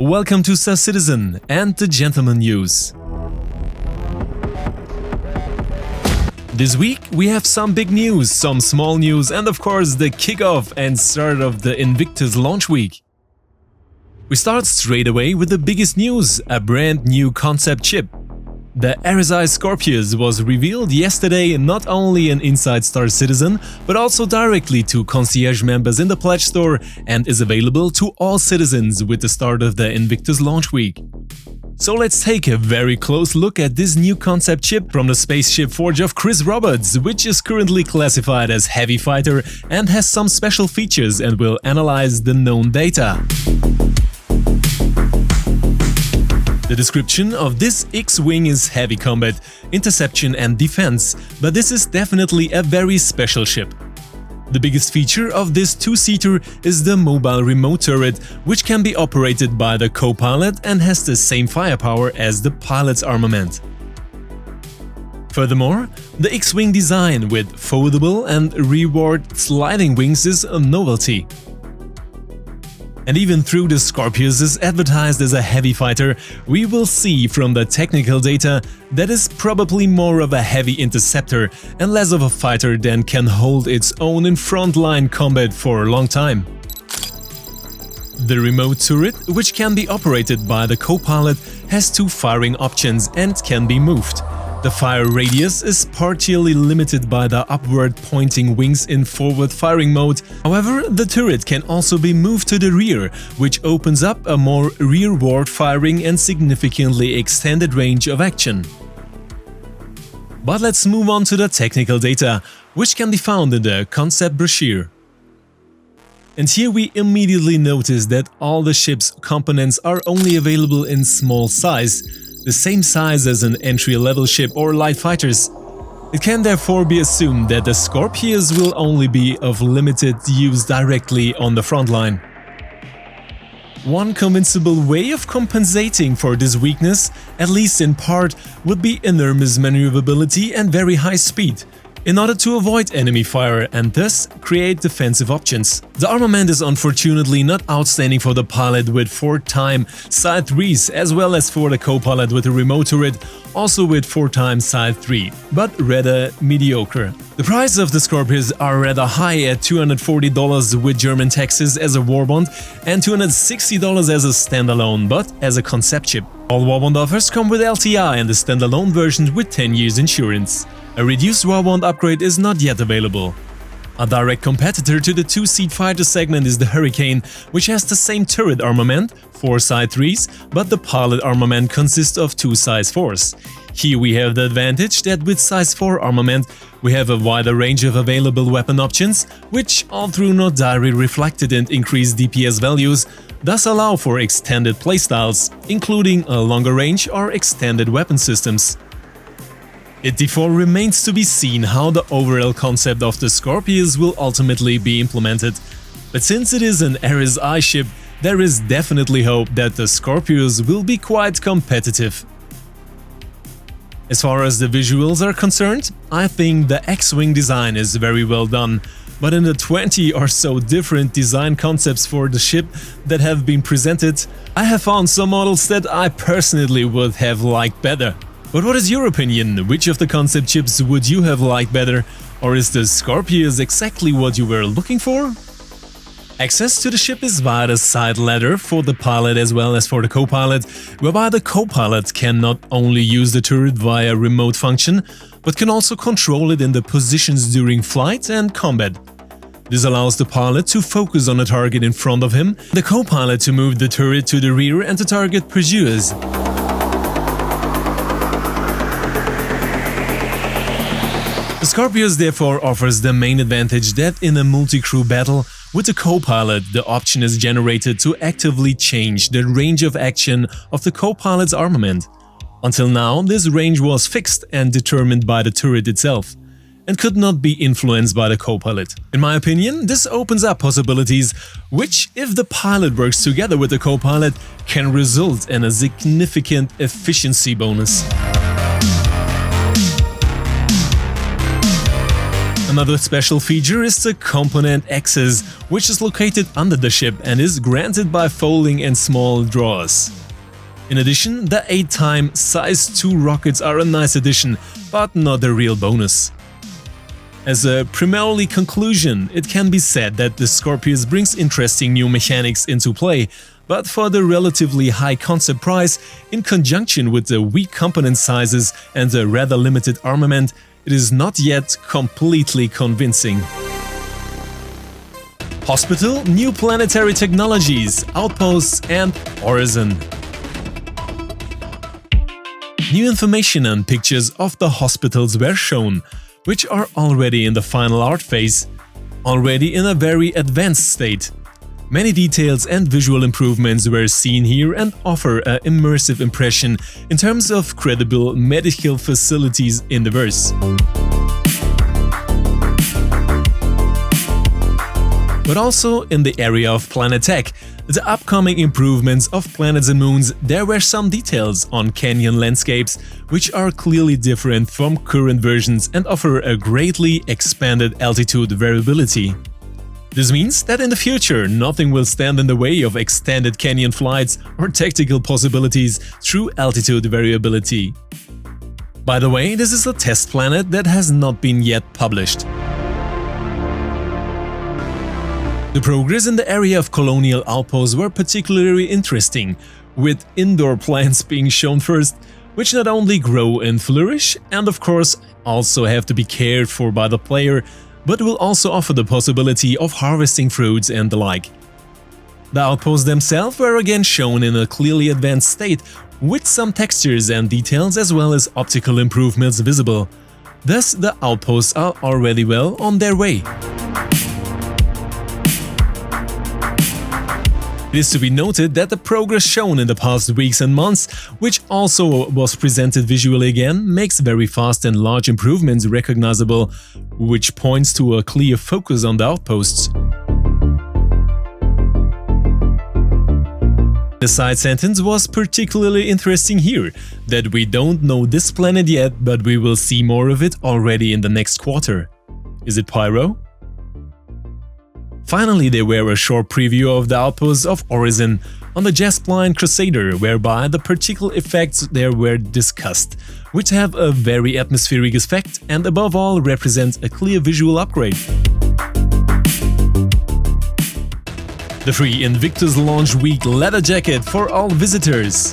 Welcome to Star Citizen and the Gentleman News. This week we have some big news, some small news, and of course the kickoff and start of the Invictus launch week. We start straight away with the biggest news, a brand new concept chip. The RSI Scorpius was revealed yesterday not only in Inside Star Citizen, but also directly to concierge members in the Pledge Store and is available to all citizens with the start of the Invictus launch week. So let's take a very close look at this new concept chip from the spaceship forge of Chris Roberts, which is currently classified as Heavy Fighter and has some special features and will analyze the known data. The description of this X-Wing is heavy combat, interception and defense, but this is definitely a very special ship. The biggest feature of this two-seater is the mobile remote turret, which can be operated by the co-pilot and has the same firepower as the pilot's armament. Furthermore, the X-Wing design with foldable and rearward sliding wings is a novelty. And even though the Scorpius is advertised as a heavy fighter, we will see from the technical data that is probably more of a heavy interceptor and less of a fighter that can hold its own in frontline combat for a long time. The remote turret, which can be operated by the co-pilot, has two firing options and can be moved. The fire radius is partially limited by the upward-pointing wings in forward-firing mode. However, the turret can also be moved to the rear, which opens up a more rearward firing and significantly extended range of action. But let's move on to the technical data, which can be found in the concept brochure. And here we immediately notice that all the ship's components are only available in small size, the same size as an entry-level ship or light fighters. It can therefore be assumed that the Scorpius will only be of limited use directly on the front line. One convincible way of compensating for this weakness, at least in part, would be enormous maneuverability and very high speed, in order to avoid enemy fire and thus create defensive options. The armament is unfortunately not outstanding for the pilot with 4x Side 3s as well as for the co-pilot with a remote turret, also with 4x Side 3, but rather mediocre. The price of the Scorpius are rather high at $240 with German taxes as a warbond and $260 as a standalone, but as a concept chip. All warbond offers come with LTI and the standalone version with 10 years insurance. A reduced warbond upgrade is not yet available. A direct competitor to the two-seat fighter segment is the Hurricane, which has the same turret armament, 4 Side 3s, but the pilot armament consists of 2 Size 4s. Here we have the advantage that with Size 4 armament we have a wider range of available weapon options, which, although not directly reflected in increased DPS values, thus allow for extended playstyles, including a longer range or extended weapon systems. It therefore remains to be seen how the overall concept of the Scorpius will ultimately be implemented. But since it is an RSI ship, there is definitely hope that the Scorpius will be quite competitive. As far as the visuals are concerned, I think the X-Wing design is very well done, but in the 20 or so different design concepts for the ship that have been presented, I have found some models that I personally would have liked better. But what is your opinion? Which of the concept chips would you have liked better? Or is the Scorpius exactly what you were looking for? Access to the ship is via the side ladder for the pilot as well as for the co-pilot, whereby the co-pilot can not only use the turret via remote function, but can also control it in the positions during flight and combat. This allows the pilot to focus on a target in front of him, the co-pilot to move the turret to the rear and to target pursuers. The Scorpius therefore offers the main advantage that in a multi-crew battle with the co-pilot, the option is generated to actively change the range of action of the co-pilot's armament. Until now, this range was fixed and determined by the turret itself, and could not be influenced by the co-pilot. In my opinion, this opens up possibilities which, if the pilot works together with the co-pilot, can result in a significant efficiency bonus. Another special feature is the component access, which is located under the ship and is granted by folding and small drawers. In addition, the 8-time Size 2 rockets are a nice addition, but not a real bonus. As a primarily conclusion, it can be said that the Scorpius brings interesting new mechanics into play, but for the relatively high concept price, in conjunction with the weak component sizes and the rather limited armament, it is not yet completely convincing. Hospital, new planetary technologies, outposts and Horizon. New information and pictures of the hospitals were shown, which are already in the final art phase, already in a very advanced state. Many details and visual improvements were seen here and offer an immersive impression in terms of credible medical facilities in the verse. But also in the area of planet tech, the upcoming improvements of planets and moons, there were some details on canyon landscapes which are clearly different from current versions and offer a greatly expanded altitude variability. This means that in the future, nothing will stand in the way of extended canyon flights or tactical possibilities through altitude variability. By the way, this is a test planet that has not been yet published. The progress in the area of colonial outposts were particularly interesting, with indoor plants being shown first, which not only grow and flourish, and of course also have to be cared for by the player, but will also offer the possibility of harvesting fruits and the like. The outposts themselves were again shown in a clearly advanced state, with some textures and details as well as optical improvements visible. Thus, the outposts are already well on their way. It is to be noted that the progress shown in the past weeks and months, which also was presented visually again, makes very fast and large improvements recognizable, which points to a clear focus on the outposts. The side sentence was particularly interesting here, that we don't know this planet yet, but we will see more of it already in the next quarter. Is it Pyro? Finally, there were a short preview of the outposts of Horizon on the Jaspline Crusader, whereby the particle effects there were discussed, which have a very atmospheric effect and above all represent a clear visual upgrade. The free Invictus Launch Week leather jacket for all visitors.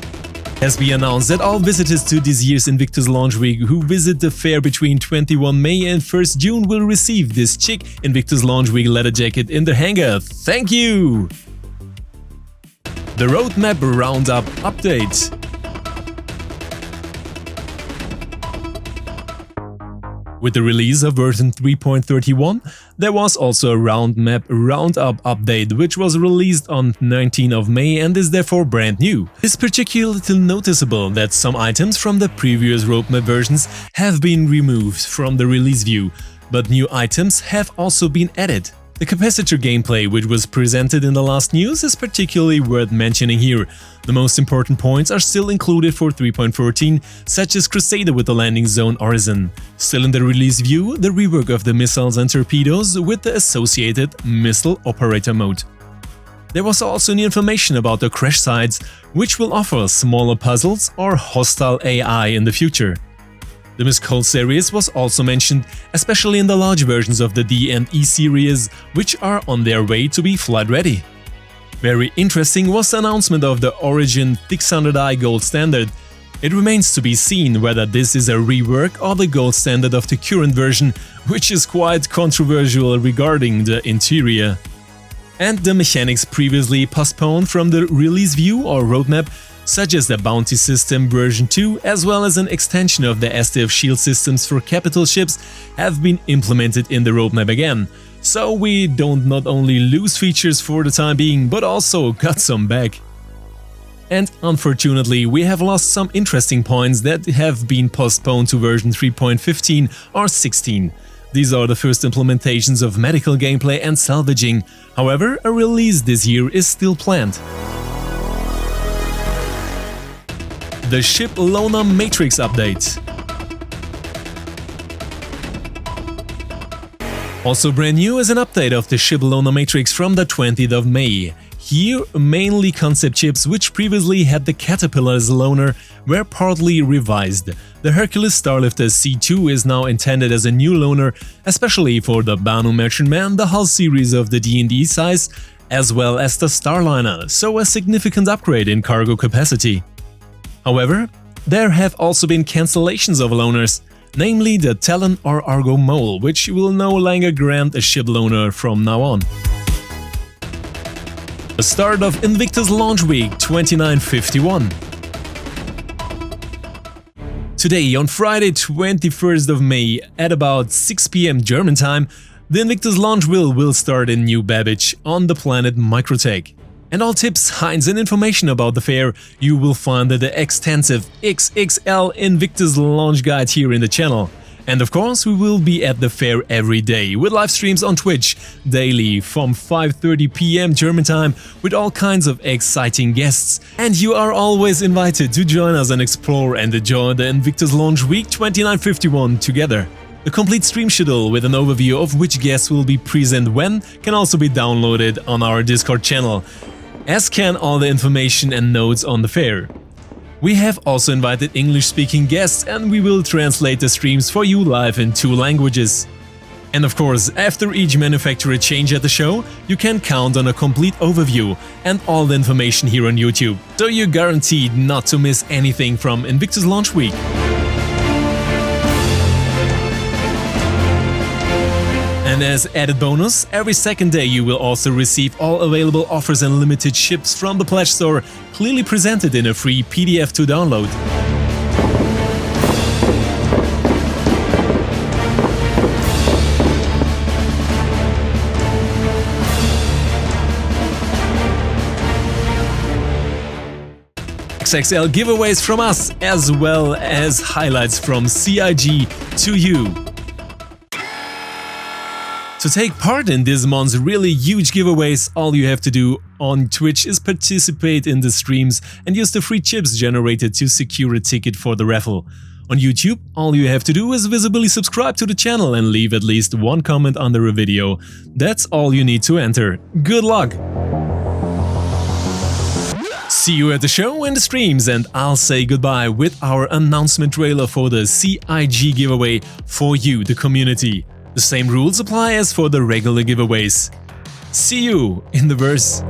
Has been announced that all visitors to this year's Invictus Launch Week who visit the fair between 21 May and 1st June will receive this chic Invictus Launch Week leather jacket in their hangar. Thank you! The Roadmap Roundup Update. With the release of version 3.31, there was also a Roadmap Roundup update, which was released on 19th of May and is therefore brand new. It's particularly noticeable that some items from the previous roadmap versions have been removed from the release view, but new items have also been added. The capacitor gameplay, which was presented in the last news, is particularly worth mentioning here. The most important points are still included for 3.14, such as Crusader with the landing zone Horizon. Still in the release view, the rework of the missiles and torpedoes with the associated missile operator mode. There was also new information about the crash sites, which will offer smaller puzzles or hostile AI in the future. The Miss Cold series was also mentioned, especially in the large versions of the D and E series, which are on their way to be flight ready. Very interesting was the announcement of the Origin 600i Gold Standard. It remains to be seen whether this is a rework or the gold standard of the current version, which is quite controversial regarding the interior. And the mechanics previously postponed from the release view or roadmap, such as the Bounty System version 2 as well as an extension of the SDF shield systems for capital ships, have been implemented in the roadmap again. So we don't not only lose features for the time being, but also got some back. And unfortunately, we have lost some interesting points that have been postponed to version 3.15 or 16. These are the first implementations of medical gameplay and salvaging. However, a release this year is still planned. The Ship Lona Matrix update. Also brand new is an update of the ship loaner matrix from the 20th of May. Here, mainly concept ships which previously had the Caterpillar as loaner were partly revised. The Hercules Starlifter C2 is now intended as a new loaner, especially for the Banu Merchantman, the hull series of the D&D size, as well as the Starliner, so a significant upgrade in cargo capacity. However, there have also been cancellations of loaners, namely the Talon or Argo Mole, which will no longer grant a ship loaner from now on. The start of Invictus Launch Week 2951. Today, on Friday 21st of May, at about 6 PM German time, the Invictus launch will start in New Babbage on the planet Microtech. And all tips, hints and information about the fair you will find in the extensive XXL Invictus launch guide here in the channel. And of course, we will be at the fair every day with live streams on Twitch daily from 5:30 PM German time with all kinds of exciting guests. And you are always invited to join us and explore and enjoy the Invictus Launch Week 2951 together. The complete stream schedule with an overview of which guests will be present when can also be downloaded on our Discord channel, as can all the information and notes on the fair. We have also invited English-speaking guests and we will translate the streams for you live in 2 languages. And of course, after each manufacturer change at the show, you can count on a complete overview and all the information here on YouTube, so you're guaranteed not to miss anything from Invictus Launch Week. And as added bonus, every second day you will also receive all available offers and limited ships from the Pledge Store, clearly presented in a free PDF to download. XXL giveaways from us, as well as highlights from CIG to you. To take part in this month's really huge giveaways, all you have to do on Twitch is participate in the streams and use the free chips generated to secure a ticket for the raffle. On YouTube, all you have to do is visibly subscribe to the channel and leave at least 1 comment under a video. That's all you need to enter. Good luck! See you at the show and the streams, and I'll say goodbye with our announcement trailer for the CIG giveaway for you, the community. The same rules apply as for the regular giveaways. See you in the verse.